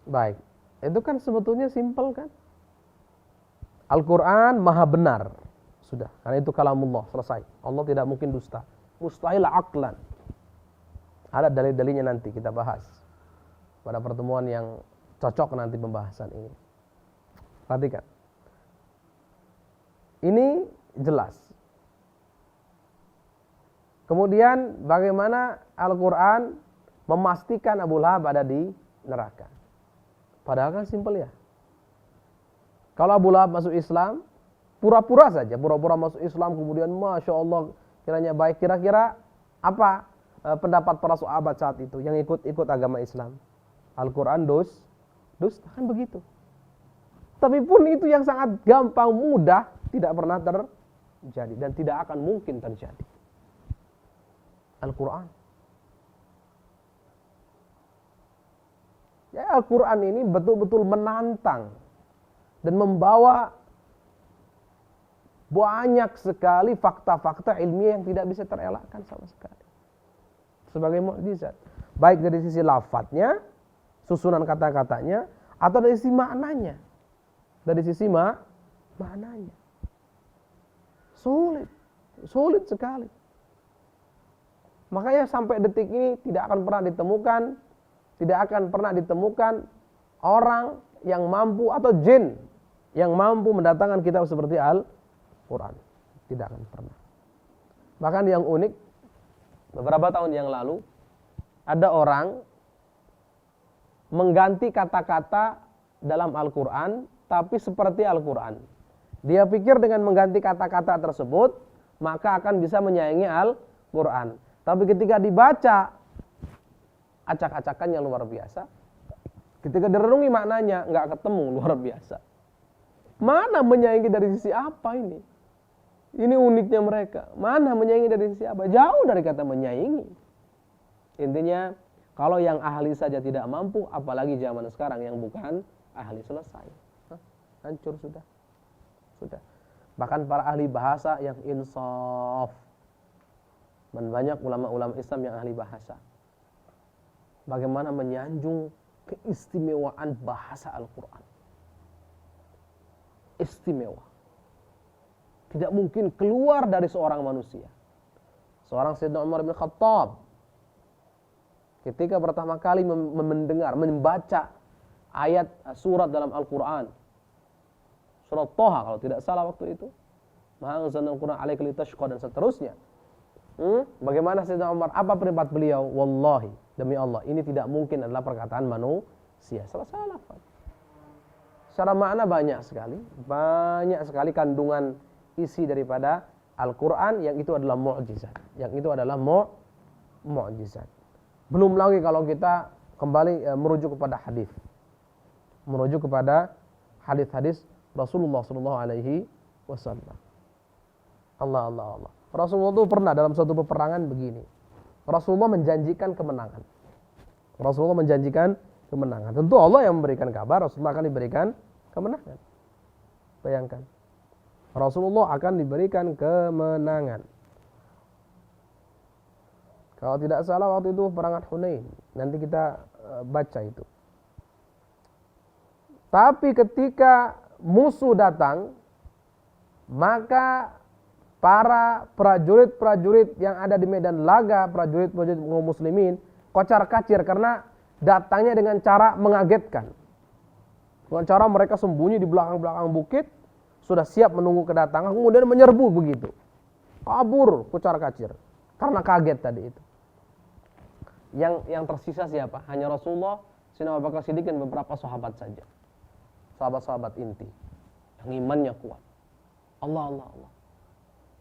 Baik. Itu kan sebetulnya simpel kan? Al-Quran maha benar. Sudah, karena itu kalamullah, selesai. Allah tidak mungkin dusta. Mustahil aqlan. Ada dalil-dalilnya nanti kita bahas pada pertemuan yang cocok nanti pembahasan ini. Perhatikan. Ini jelas. Kemudian bagaimana Al-Quran memastikan Abu Lahab ada di neraka. Padahal kan simpel ya. Kalau Abu Lahab masuk Islam, pura-pura saja, pura-pura masuk Islam, kemudian Masya Allah kiranya baik. Kira-kira apa pendapat para sahabat saat itu yang ikut agama Islam? Al-Quran dusta, kan begitu. Tapi pun itu yang sangat gampang, mudah, tidak pernah terjadi dan tidak akan mungkin terjadi. Al-Quran. Ya, Al-Quran ini betul-betul menantang dan membawa banyak sekali fakta-fakta ilmiah yang tidak bisa terelakkan sama sekali. Sebagai mukjizat. Baik dari sisi lafadznya, susunan kata-katanya, atau dari sisi maknanya. Dari sisi maknanya. Sulit sekali. Makanya sampai detik ini tidak akan pernah ditemukan orang yang mampu atau jin yang mampu mendatangkan kitab seperti Al-Quran. Tidak akan pernah. Bahkan yang unik, beberapa tahun yang lalu ada orang mengganti kata-kata dalam Al-Quran tapi seperti Al-Quran. Dia pikir dengan mengganti kata-kata tersebut maka akan bisa menyaingi Al-Quran. Tapi ketika dibaca, acak-acakannya luar biasa. Ketika direnungi maknanya nggak ketemu, luar biasa. Mana menyaingi dari sisi apa ini? Ini uniknya mereka. Mana menyaingi dari sisi apa? Jauh dari kata menyaingi. Intinya, kalau yang ahli saja tidak mampu, apalagi zaman sekarang yang bukan ahli, selesai. Hancur sudah. Bahkan para ahli bahasa yang insaf. Dan banyak ulama-ulama Islam yang ahli bahasa. Bagaimana menyanjung keistimewaan bahasa Al-Quran. Istimewa. Tidak mungkin keluar dari seorang manusia. Seorang Sayyidina Umar bin Khattab, ketika pertama kali membaca ayat surat dalam Al-Quran, surat Toha kalau tidak salah waktu itu, Ma anzalna al-Quran 'alaika litashqa dan seterusnya. Bagaimana Sayyidina Umar? Apa pendapat beliau? Wallahi, demi Allah, ini tidak mungkin adalah perkataan manusia. Selesai lafaz. Secara makna banyak sekali kandungan isi daripada Al-Quran yang itu adalah mu'jizat. Mu'jizat. Belum lagi kalau kita kembali merujuk kepada hadis. Merujuk kepada hadis-hadis Rasulullah sallallahu alaihi wasallam. Allah. Rasulullah itu pernah dalam suatu peperangan begini. Rasulullah menjanjikan kemenangan. Tentu Allah yang memberikan kabar, Rasulullah akan diberikan kemenangan. Bayangkan. Rasulullah akan diberikan kemenangan. Kalau tidak salah waktu itu peperangan Hunain. Nanti kita baca itu. Tapi ketika musuh datang, maka para prajurit-prajurit yang ada di medan laga, prajurit-prajurit kaum muslimin, kocar-kacir karena datangnya dengan cara mengagetkan. Dengan cara mereka sembunyi di belakang-belakang bukit, sudah siap menunggu kedatangan, kemudian menyerbu begitu. Kabur, kocar-kacir. Karena kaget tadi itu. Yang tersisa siapa? Hanya Rasulullah, Sayyidina Abu Bakar Siddiq dan beberapa sahabat saja. Sahabat-sahabat inti. Yang imannya kuat. Allah.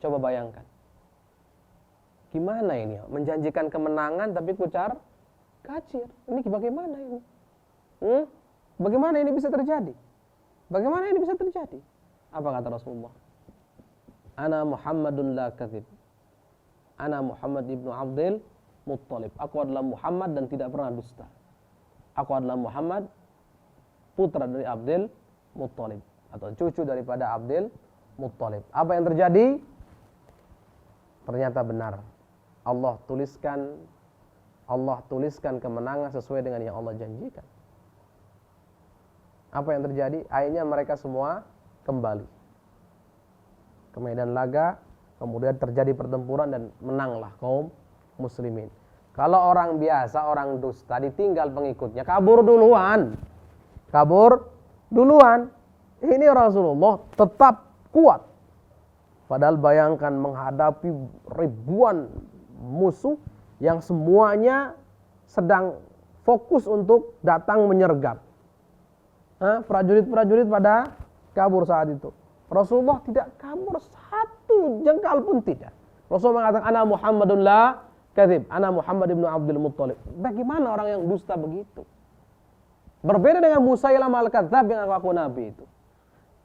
Coba bayangkan. Gimana ini? Menjanjikan kemenangan tapi kocar-kacir. Ini bagaimana ini? Bagaimana ini bisa terjadi? Apa kata Rasulullah? Ana Muhammadun la kadzib. Ana Muhammad ibnu Abdul Muttalib. Aku adalah Muhammad dan tidak pernah dusta. Aku adalah Muhammad, putra dari Abdul Muttalib atau cucu daripada Abdul Muttalib. Apa yang terjadi? Ternyata benar. Allah tuliskan kemenangan sesuai dengan yang Allah janjikan. Apa yang terjadi? Akhirnya mereka semua kembali ke medan laga, kemudian terjadi pertempuran dan menanglah kaum muslimin. Kalau orang biasa, orang dusta, ditinggal pengikutnya, kabur duluan. Kabur duluan. Ini Rasulullah tetap kuat. Padahal bayangkan menghadapi ribuan musuh yang semuanya sedang fokus untuk datang menyergap. Prajurit-prajurit pada kabur saat itu. Rasulullah tidak kabur satu jengkal pun tidak. Rasulullah mengatakan, ana Muhammadun la kadzib, ana Muhammad ibnu Abdul Muttalib. Bagaimana orang yang dusta begitu? Berbeda dengan Musailamah al-Kadzab yang ngaku nabi itu.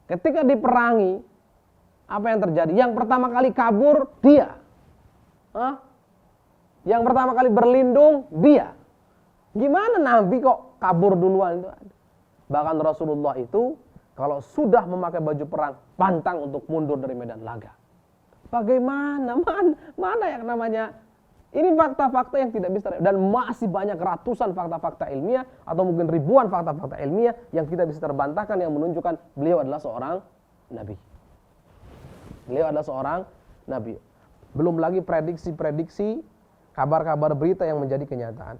Ketika diperangi, apa yang terjadi? Yang pertama kali kabur dia. Yang pertama kali berlindung dia. Gimana nabi kok kabur duluan? Bahkan Rasulullah itu kalau sudah memakai baju perang, pantang untuk mundur dari medan laga. Bagaimana? Mana yang namanya? Ini fakta-fakta yang tidak bisa, dan masih banyak ratusan fakta-fakta ilmiah atau mungkin ribuan fakta-fakta ilmiah yang tidak bisa terbantahkan yang menunjukkan beliau adalah seorang nabi. Beliau adalah seorang nabi. Belum lagi prediksi-prediksi, kabar-kabar berita yang menjadi kenyataan.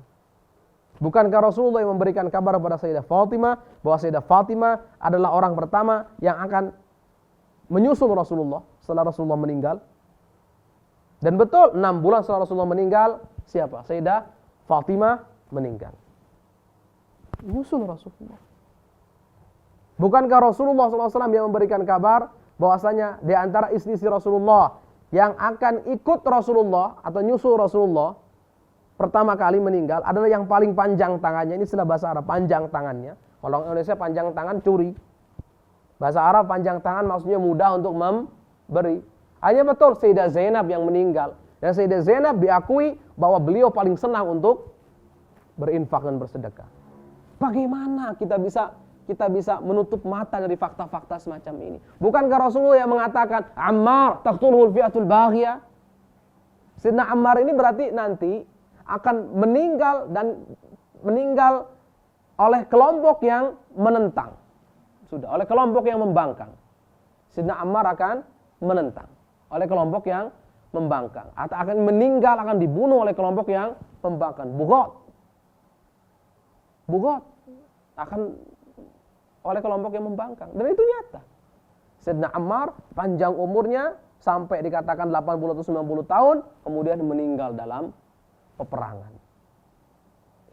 Bukankah Rasulullah yang memberikan kabar kepada Sayyidah Fatimah bahwa Sayyidah Fatimah adalah orang pertama yang akan menyusul Rasulullah setelah Rasulullah meninggal? Dan betul 6 bulan setelah Rasulullah meninggal, siapa? Sayyidah Fatimah meninggal. Nyusul Rasulullah. Bukankah Rasulullah SAW yang memberikan kabar bahwasanya di antara istri-istri Rasulullah yang akan ikut Rasulullah atau nyusul Rasulullah pertama kali meninggal adalah yang paling panjang tangannya. Ini istilah bahasa Arab, panjang tangannya. Kalau Indonesia panjang tangan curi. Bahasa Arab panjang tangan maksudnya mudah untuk memberi. Hanya betul Sayyidah Zainab yang meninggal. Dan Sayyidah Zainab diakui bahwa beliau paling senang untuk berinfak dan bersedekah. Bagaimana kita bisa menutup mata dari fakta-fakta semacam ini? Bukankah Rasulullah yang mengatakan Ammar taqtuluhul fi'atul baghiyah? Sayyidina Ammar ini berarti nanti akan meninggal oleh kelompok yang menentang. Sudah, oleh kelompok yang membangkang. Sayyidina Ammar akan menentang oleh kelompok yang membangkang, atau akan meninggal, akan dibunuh oleh kelompok yang membangkang. Bugot akan oleh kelompok yang membangkang, dan itu nyata. Sayyidina Ammar panjang umurnya sampai dikatakan 80 atau 90 tahun, kemudian meninggal dalam peperangan.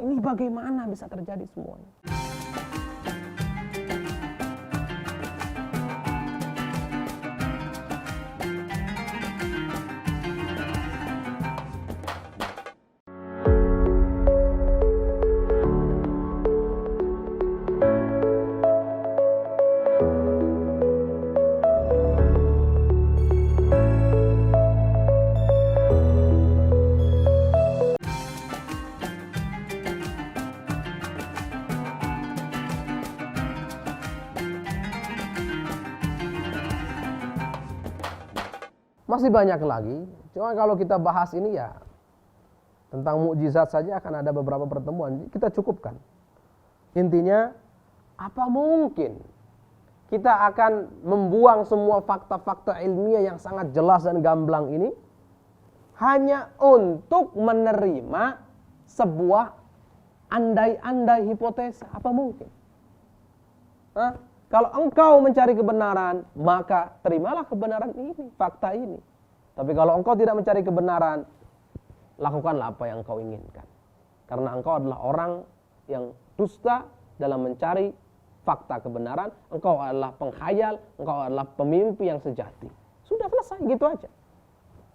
Ini bagaimana bisa terjadi semuanya? Masih banyak lagi, cuma kalau kita bahas ini ya tentang mukjizat saja akan ada beberapa pertemuan. Kita cukupkan. Intinya, apa mungkin kita akan membuang semua fakta-fakta ilmiah yang sangat jelas dan gamblang ini hanya untuk menerima sebuah andai-andai hipotesa? Apa mungkin? Kalau engkau mencari kebenaran, maka terimalah kebenaran ini, fakta ini. Tapi kalau engkau tidak mencari kebenaran, lakukanlah apa yang engkau inginkan. Karena engkau adalah orang yang dusta dalam mencari fakta kebenaran. Engkau adalah penghayal, engkau adalah pemimpi yang sejati. Sudah selesai, gitu aja.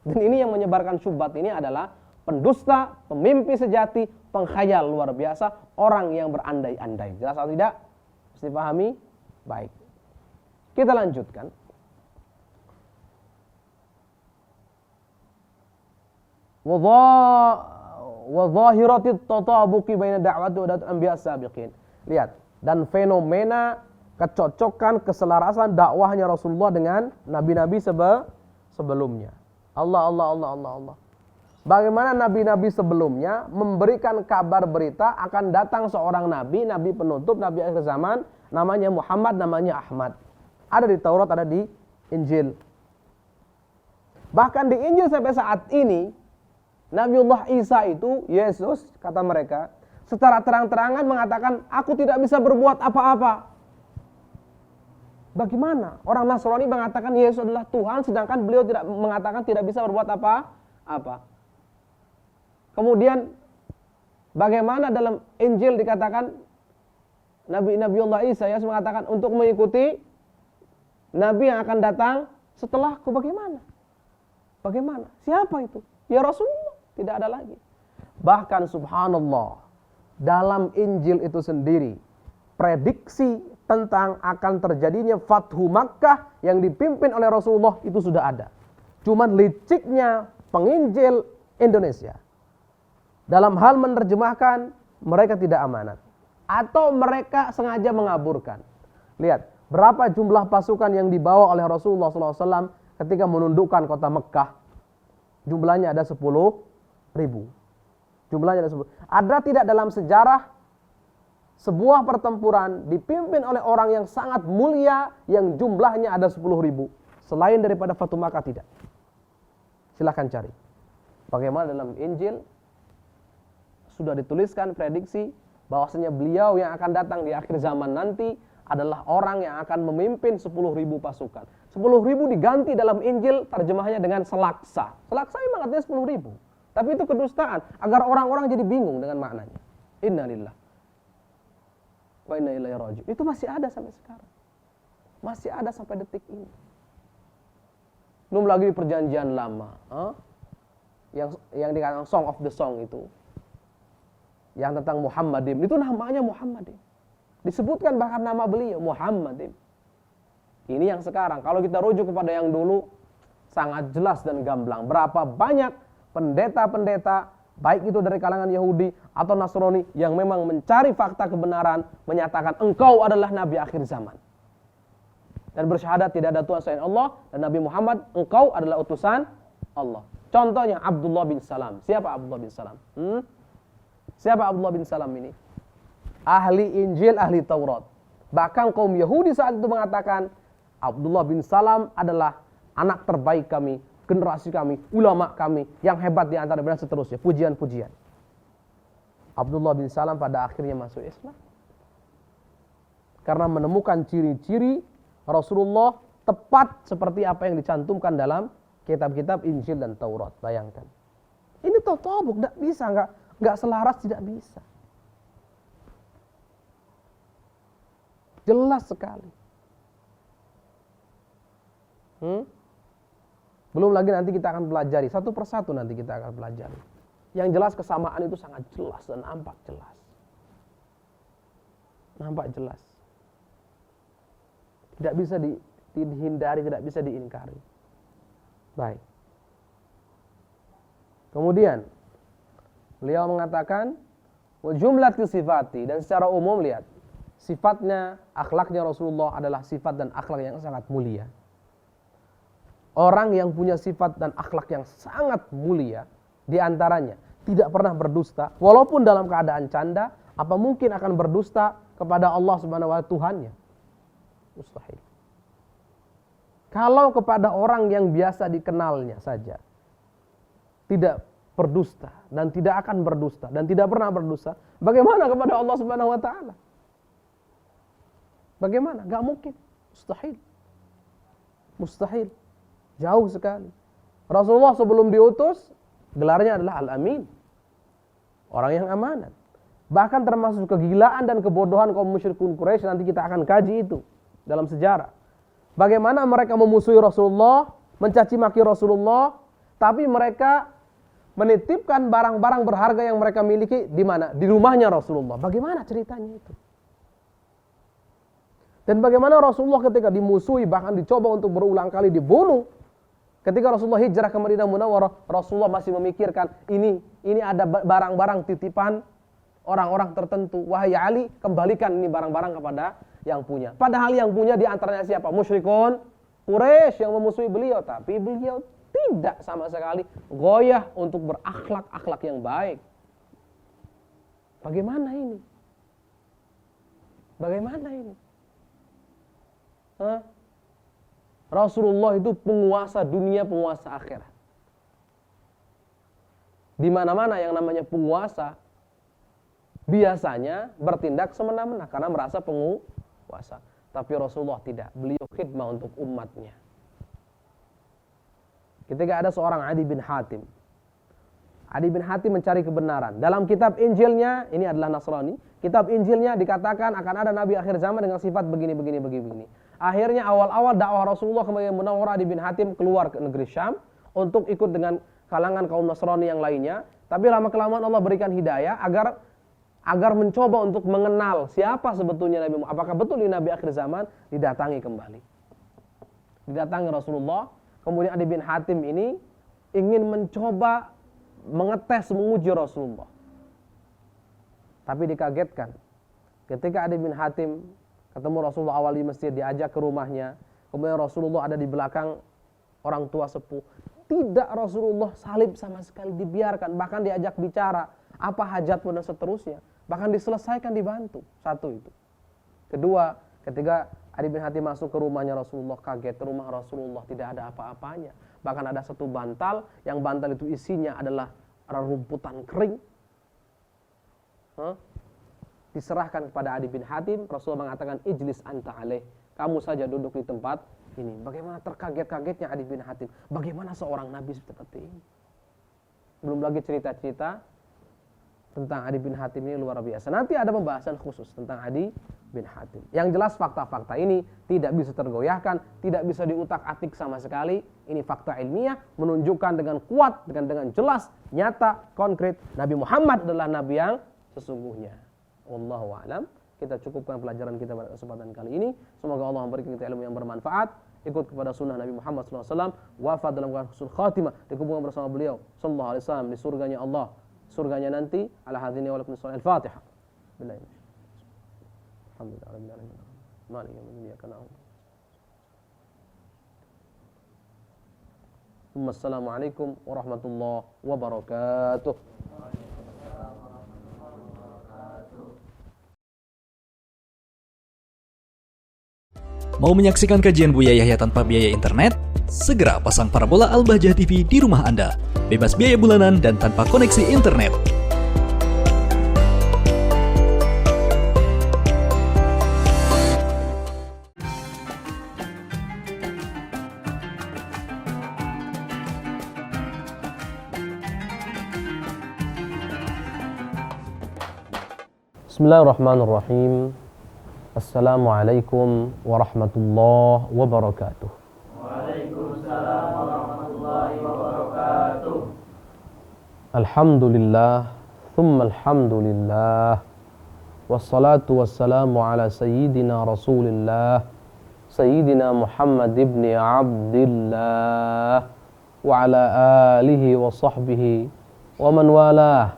Dan ini yang menyebarkan syubhat ini adalah pendusta, pemimpi sejati, penghayal luar biasa, orang yang berandai-andai. Jelas atau tidak? Mesti pahami? Baik, kita lanjutkan. Wa dhahiratit tatabuqi baina da'wati wa da'watil anbiya sabiqin. Lihat, dan fenomena kecocokan, keselarasan dakwahnya Rasulullah dengan nabi-nabi sebelumnya. Allah. Bagaimana nabi-nabi sebelumnya memberikan kabar berita akan datang seorang nabi, nabi penutup, nabi akhir zaman, namanya Muhammad, namanya Ahmad. Ada di Taurat, ada di Injil. Bahkan di Injil sampai saat ini, Nabiullah Isa itu, Yesus, kata mereka, secara terang-terangan mengatakan, aku tidak bisa berbuat apa-apa. Bagaimana? Orang Nasrani mengatakan Yesus adalah Tuhan, sedangkan beliau tidak mengatakan tidak bisa berbuat apa-apa. Kemudian, bagaimana dalam Injil dikatakan, Nabiullah Isa, Yesus mengatakan untuk mengikuti Nabi yang akan datang setelahku. Bagaimana? Bagaimana? Siapa itu? Ya Rasulullah, tidak ada lagi. Bahkan subhanallah, dalam Injil itu sendiri, prediksi tentang akan terjadinya Fathu Makkah yang dipimpin oleh Rasulullah itu sudah ada. Cuman liciknya penginjil Indonesia dalam hal menerjemahkan, mereka tidak amanat. Atau mereka sengaja mengaburkan. Lihat, berapa jumlah pasukan yang dibawa oleh Rasulullah SAW ketika menundukkan kota Mekah. Jumlahnya ada 10.000. Jumlahnya ada 10. Ada tidak dalam sejarah sebuah pertempuran dipimpin oleh orang yang sangat mulia yang jumlahnya ada 10.000 selain daripada Fathu Makkah? Tidak. Silahkan cari. Bagaimana dalam Injil sudah dituliskan prediksi bahwasanya beliau yang akan datang di akhir zaman nanti adalah orang yang akan memimpin 10.000 pasukan. 10.000 diganti dalam Injil terjemahnya dengan selaksa. Selaksa memang artinya 10.000. Tapi itu kedustaan agar orang-orang jadi bingung dengan maknanya. Innalillah wa inna ilaihi raji'un. Itu masih ada sampai sekarang. Masih ada sampai detik ini. Belum lagi di perjanjian lama, yang dikatakan Song of the Song itu, yang tentang Muhammadim, itu namanya Muhammadim. Disebutkan bahkan nama beliau Muhammadim. Ini yang sekarang. Kalau kita rujuk kepada yang dulu, sangat jelas dan gamblang. Berapa banyak pendeta-pendeta, baik itu dari kalangan Yahudi atau Nasrani, yang memang mencari fakta kebenaran, menyatakan engkau adalah Nabi akhir zaman. Dan bersyahadat tidak ada Tuhan selain Allah, dan Nabi Muhammad, engkau adalah utusan Allah. Contohnya Abdullah bin Salam. Siapa Abdullah bin Salam? Siapa Abdullah bin Salam ini? Ahli Injil, ahli Taurat. Bahkan kaum Yahudi saat itu mengatakan Abdullah bin Salam adalah anak terbaik kami, generasi kami, ulama kami, yang hebat di antara mereka, seterusnya. Pujian-pujian. Abdullah bin Salam pada akhirnya masuk Islam. Karena menemukan ciri-ciri Rasulullah tepat seperti apa yang dicantumkan dalam kitab-kitab Injil dan Taurat. Bayangkan. Ini totobuk, tidak bisa, nggak selaras, tidak bisa. Jelas sekali. Belum lagi nanti kita akan pelajari satu persatu, nanti kita akan pelajari. Yang jelas kesamaan itu sangat jelas dan nampak jelas. Nampak jelas. Tidak bisa dihindari, tidak bisa diingkari. Baik. Kemudian beliau mengatakan jumlah sifati, dan secara umum lihat sifatnya, akhlaknya Rasulullah adalah sifat dan akhlak yang sangat mulia. Orang yang punya sifat dan akhlak yang sangat mulia, di antaranya tidak pernah berdusta, walaupun dalam keadaan canda. Apa mungkin akan berdusta kepada Allah Subhanahu wa Ta'ala, Tuhannya? Mustahil. Kalau kepada orang yang biasa dikenalnya saja tidak berdusta dan tidak akan berdusta dan tidak pernah berdusta, bagaimana kepada Allah Subhanahu wa Ta'ala? Bagaimana? Gak mungkin. Mustahil. Mustahil. Jauh sekali. Rasulullah sebelum diutus, gelarnya adalah Al-Amin. Orang yang amanat. Bahkan termasuk kegilaan dan kebodohan kaum musyrikun Quraisy, nanti kita akan kaji itu dalam sejarah. Bagaimana mereka memusuhi Rasulullah, mencaci maki Rasulullah, tapi mereka menitipkan barang-barang berharga yang mereka miliki di mana? Di rumahnya Rasulullah. Bagaimana ceritanya itu? Dan bagaimana Rasulullah ketika dimusuhi, bahkan dicoba untuk berulang kali dibunuh. Ketika Rasulullah hijrah ke Madinah Munawwarah, Rasulullah masih memikirkan ini ada barang-barang titipan orang-orang tertentu. Wahai Ali, kembalikan ini barang-barang kepada yang punya. Padahal yang punya di antaranya siapa? Musyrikun Quraisy yang memusuhi beliau, tapi beliau tidak sama sekali goyah untuk berakhlak-akhlak yang baik. Bagaimana ini? Bagaimana ini? Rasulullah itu penguasa dunia, penguasa akhirat. Di mana-mana yang namanya penguasa biasanya bertindak semena-mena karena merasa penguasa. Tapi Rasulullah tidak. Beliau khidmah untuk umatnya. Ketika ada seorang Adi bin Hatim. Adi bin Hatim mencari kebenaran. Dalam kitab Injilnya, ini adalah Nasrani. Kitab Injilnya dikatakan akan ada Nabi akhir zaman dengan sifat begini. Akhirnya awal-awal dakwah Rasulullah ke Madinah Munawwarah, Adi bin Hatim keluar ke negeri Syam untuk ikut dengan kalangan kaum Nasrani yang lainnya. Tapi lama-kelamaan Allah berikan hidayah agar mencoba untuk mengenal siapa sebetulnya Nabi Muhammad. Apakah betul ini Nabi akhir zaman? Didatangi kembali. Didatangi Rasulullah. Kemudian Adi bin Hatim ini ingin mencoba mengetes, menguji Rasulullah. Tapi dikagetkan. Ketika Adi bin Hatim ketemu Rasulullah awal di masjid, diajak ke rumahnya. Kemudian Rasulullah ada di belakang orang tua sepuh. Tidak, Rasulullah salib sama sekali, dibiarkan. Bahkan diajak bicara. Apa hajatmu dan seterusnya. Bahkan diselesaikan, dibantu. Satu itu. Kedua, ketika Adi bin Hatim masuk ke rumahnya Rasulullah, kaget. Rumah Rasulullah tidak ada apa-apanya. Bahkan ada satu bantal, yang bantal itu isinya adalah rumputan kering. Diserahkan kepada Adi bin Hatim. Rasulullah mengatakan, ijlis anta alaih. Kamu saja duduk di tempat ini. Bagaimana terkaget-kagetnya Adi bin Hatim. Bagaimana seorang Nabi seperti ini. Belum lagi cerita-cerita tentang Adi bin Hatim ini luar biasa. Nanti ada pembahasan khusus tentang Adi bin Hatim. Yang jelas fakta-fakta ini tidak bisa tergoyahkan, tidak bisa diutak-atik sama sekali. Ini fakta ilmiah menunjukkan dengan kuat, dengan jelas, nyata, konkret. Nabi Muhammad adalah Nabi yang sesungguhnya. Wallahu a'lam. Kita cukupkan pelajaran kita pada kesempatan kali ini. Semoga Allah memberikan kita ilmu yang bermanfaat. Ikut kepada sunnah Nabi Muhammad SAW. Wafat dalam husnul khatimah. Dikumpulkan bersama beliau sallallahu alaihi wasallam di surganya Allah. Surganya nanti. Ala hadhini wa lakum al-Fatihah. Bismillahirrahmanirrahim. Alhamdulillah rabbil alamin. Maliki yaumiddin. Iyyaka na'budu. Assalamualaikum warahmatullahi wabarakatuh. Mau menyaksikan kajian Buya Yahya tanpa biaya internet? Segera pasang parabola Al-Bahjah TV di rumah Anda. Bebas biaya bulanan dan tanpa koneksi internet. Bismillahirrahmanirrahim. Assalamualaikum warahmatullahi wabarakatuh. Waalaikumsalam warahmatullahi wabarakatuh. Alhamdulillah, thumma alhamdulillah. Wassalatu wassalamu ala sayyidina Rasulillah, sayyidina Muhammad ibn Abdillah, wa ala alihi wa sahbihi wa man walah.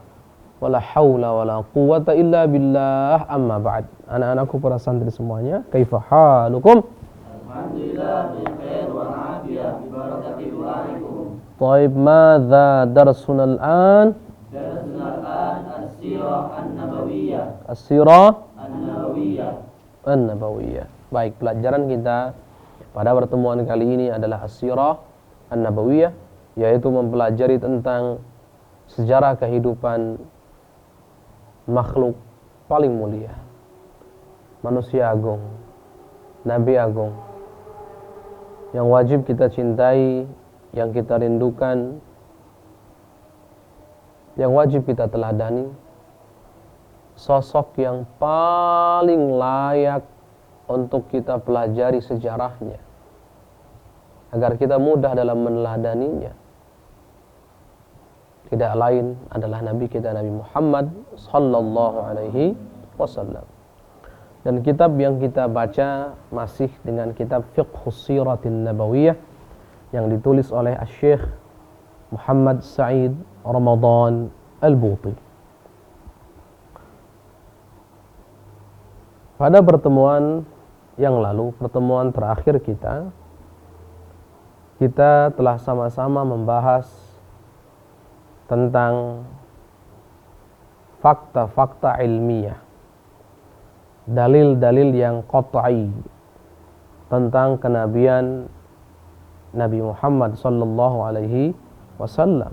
Wala haula wala quwwata illa billah, amma ba'd. Anak-anakku para santri semuanya, kaifa halukum? Alhamdulillah bi khair wa afiyah bi barakati du'aikum. Taib, madza darsuna al-an? Darsuna al-an as-sirah an-nabawiyah. As-sirah An-nabawiyah. An-nabawiyah. Baik, pelajaran kita pada pertemuan kali ini adalah as-sirah an-nabawiyah, yaitu mempelajari tentang sejarah kehidupan makhluk paling mulia, manusia agung, Nabi agung, yang wajib kita cintai, yang kita rindukan, yang wajib kita teladani, sosok yang paling layak untuk kita pelajari sejarahnya, agar kita mudah dalam meneladaninya. Tidak lain adalah Nabi kita, Nabi Muhammad sallallahu alaihi wasallam. Dan kitab yang kita baca masih dengan kitab Fiqhus Siratin Nabawiyah yang ditulis oleh Asy-Syaikh Muhammad Sa'id Ramadan Al-Buti. Pada pertemuan yang lalu, pertemuan terakhir kita telah sama-sama membahas tentang fakta-fakta ilmiah, dalil-dalil yang qat'i, tentang kenabian Nabi Muhammad sallallahu alaihi wasallam.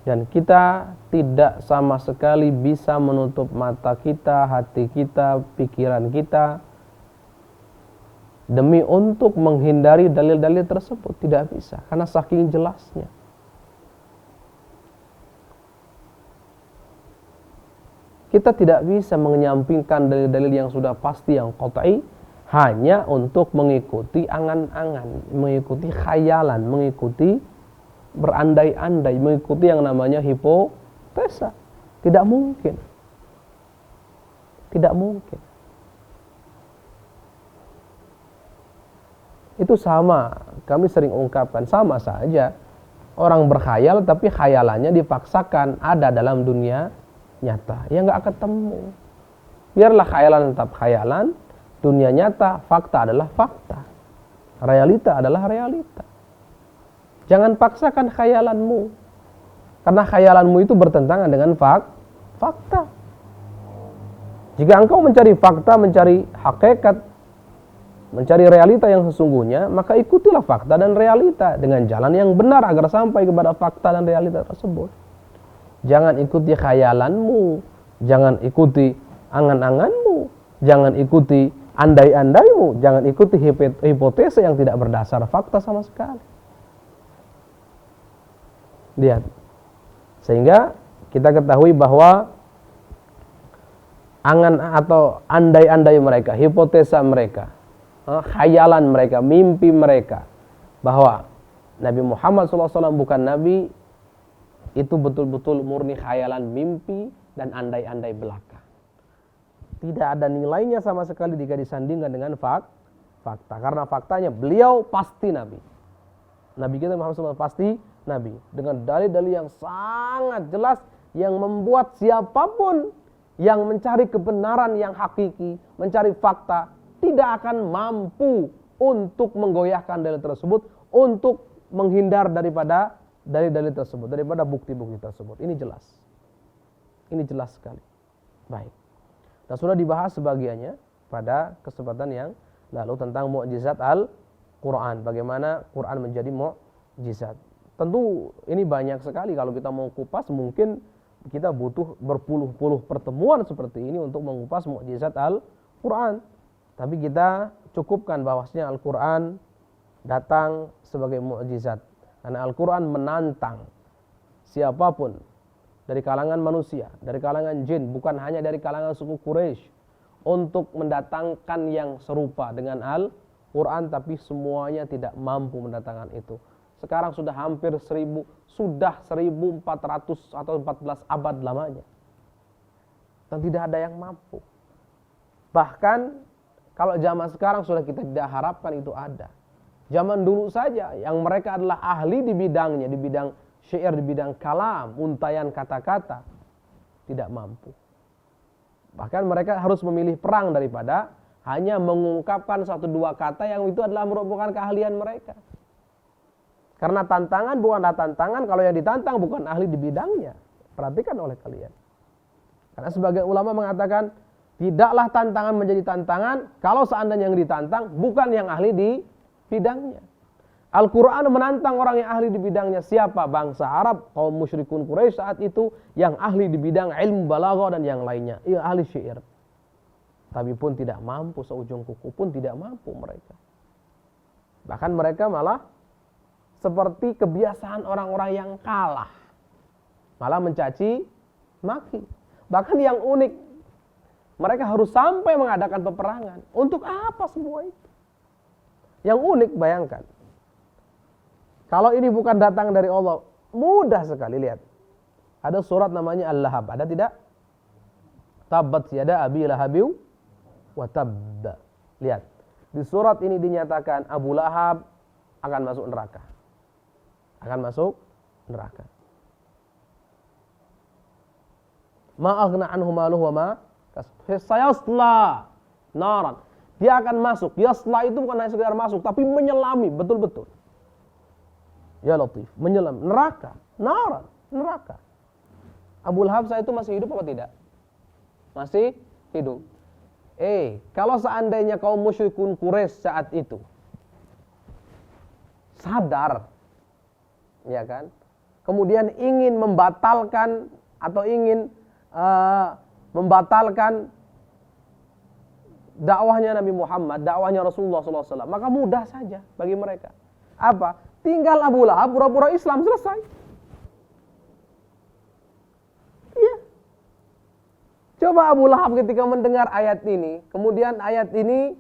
Dan kita tidak sama sekali bisa menutup mata kita, hati kita, pikiran kita demi untuk menghindari dalil-dalil tersebut. Tidak bisa, karena saking jelasnya. Kita tidak bisa menyampingkan dalil-dalil yang sudah pasti, yang qat'i, hanya untuk mengikuti angan-angan, mengikuti khayalan, mengikuti berandai-andai, mengikuti yang namanya hipotesa. Tidak mungkin. Tidak mungkin. Itu sama, kami sering ungkapkan, sama saja. Orang berkhayal tapi khayalannya dipaksakan ada dalam dunia nyata. Ya nggak ketemu. Biarlah khayalan tetap khayalan, dunia nyata, fakta adalah fakta. Realita adalah realita. Jangan paksakan khayalanmu. Karena khayalanmu itu bertentangan dengan fakta. Jika engkau mencari fakta, mencari hakikat, mencari realita yang sesungguhnya, maka ikutilah fakta dan realita dengan jalan yang benar agar sampai kepada fakta dan realita tersebut. Jangan ikuti khayalanmu, jangan ikuti angan-anganmu, jangan ikuti andai-andaimu, jangan ikuti hipotesa yang tidak berdasar fakta sama sekali. Lihat, sehingga kita ketahui bahwa angan atau andai-andai mereka, hipotesa mereka, khayalan mereka, mimpi mereka bahwa Nabi Muhammad SAW bukan Nabi, itu betul-betul murni khayalan, mimpi, dan andai-andai belaka. Tidak ada nilainya sama sekali jika disandingkan dengan fakta. Karena faktanya beliau pasti Nabi. Nabi kita Muhammad SAW pasti Nabi, dengan dalil-dalil yang sangat jelas yang membuat siapapun yang mencari kebenaran yang hakiki, mencari fakta, tidak akan mampu untuk menggoyahkan dalil tersebut, untuk menghindar daripada dalil-dalil tersebut, daripada bukti-bukti tersebut. Ini jelas. Ini jelas sekali. Baik. Dan sudah dibahas sebagiannya pada kesempatan yang lalu tentang mukjizat Al-Quran. Bagaimana Quran menjadi mukjizat. Tentu ini banyak sekali, kalau kita mau kupas mungkin kita butuh berpuluh-puluh pertemuan seperti ini untuk mengupas mukjizat Al-Quran. Tapi kita cukupkan bahwasanya Al-Quran datang sebagai mukjizat. Karena Al-Quran menantang siapapun dari kalangan manusia, dari kalangan jin, bukan hanya dari kalangan suku Quraisy, untuk mendatangkan yang serupa dengan Al-Quran, tapi semuanya tidak mampu mendatangkan itu. Sekarang sudah hampir 1400 atau 14 abad lamanya. Dan tidak ada yang mampu. Bahkan kalau zaman sekarang sudah kita tidak harapkan itu ada. Zaman dulu saja yang mereka adalah ahli di bidangnya, di bidang syair, di bidang kalam, untayan kata-kata, tidak mampu. Bahkan mereka harus memilih perang daripada hanya mengungkapkan satu dua kata yang itu adalah merupakan keahlian mereka. Karena tantangan bukanlah tantangan kalau yang ditantang bukan ahli di bidangnya. Perhatikan oleh kalian. Karena sebagian ulama mengatakan tidaklah tantangan menjadi tantangan kalau seandainya yang ditantang bukan yang ahli di bidangnya. Al-Quran menantang orang yang ahli di bidangnya. Siapa? Bangsa Arab, kaum musyrikun Quraisy saat itu yang ahli di bidang ilmu balaghah dan yang lainnya. Ia ahli syair. Tapi pun tidak mampu, seujung kuku pun tidak mampu mereka. Bahkan mereka malah seperti kebiasaan orang-orang yang kalah, malah mencaci maki. Bahkan yang unik, mereka harus sampai mengadakan peperangan. Untuk apa semua itu? Yang unik, bayangkan, kalau ini bukan datang dari Allah, mudah sekali. Lihat, ada surat namanya Al-Lahab, ada tidak? Tabbat yada abi lahabiu wa tabba. Lihat, di surat ini dinyatakan Abu Lahab akan masuk neraka. Akan masuk neraka. Ma aghna anhu maluhu wa ma sayasla naran. Dia akan masuk. Yasla itu bukan hanya sekedar masuk, tapi menyelami betul-betul. Ya Latif, menyelam neraka, naran, neraka. Abu Lahab saat itu masih hidup apa tidak? Masih hidup. Kalau seandainya kaum musyrikun Quraisy saat itu sadar, ya kan, kemudian ingin membatalkan atau ingin membatalkan dakwahnya Nabi Muhammad, dakwahnya Rasulullah SAW, maka mudah saja bagi mereka. Apa? Tinggal Abu Lahab pura-pura Islam, selesai. Iya. Coba Abu Lahab ketika mendengar ayat ini, kemudian ayat ini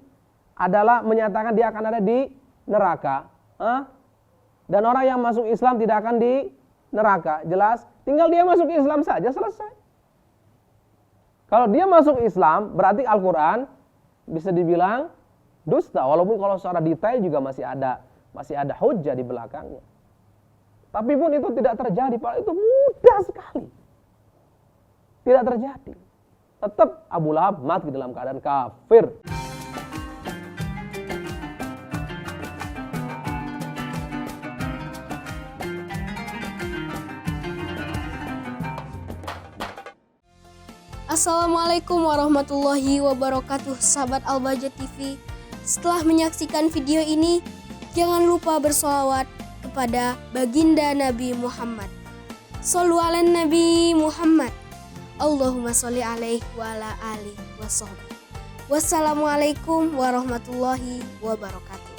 adalah menyatakan dia akan ada di neraka. Dan orang yang masuk Islam tidak akan di neraka. Jelas, tinggal dia masuk Islam saja, selesai. Kalau dia masuk Islam, berarti Al-Quran bisa dibilang dusta. Walaupun kalau secara detail juga masih ada hujjah di belakangnya. Tapi pun itu tidak terjadi, itu mudah sekali. Tidak terjadi. Tetap Abu Lahab mati dalam keadaan kafir. Assalamualaikum warahmatullahi wabarakatuh, sahabat Al-Bahjah TV. Setelah menyaksikan video ini, jangan lupa bersolawat kepada baginda Nabi Muhammad. Shollu ala Nabi Muhammad. Allahumma sholli alaihi wa ala alihi wa sahbihi. Wassalamualaikum warahmatullahi wabarakatuh.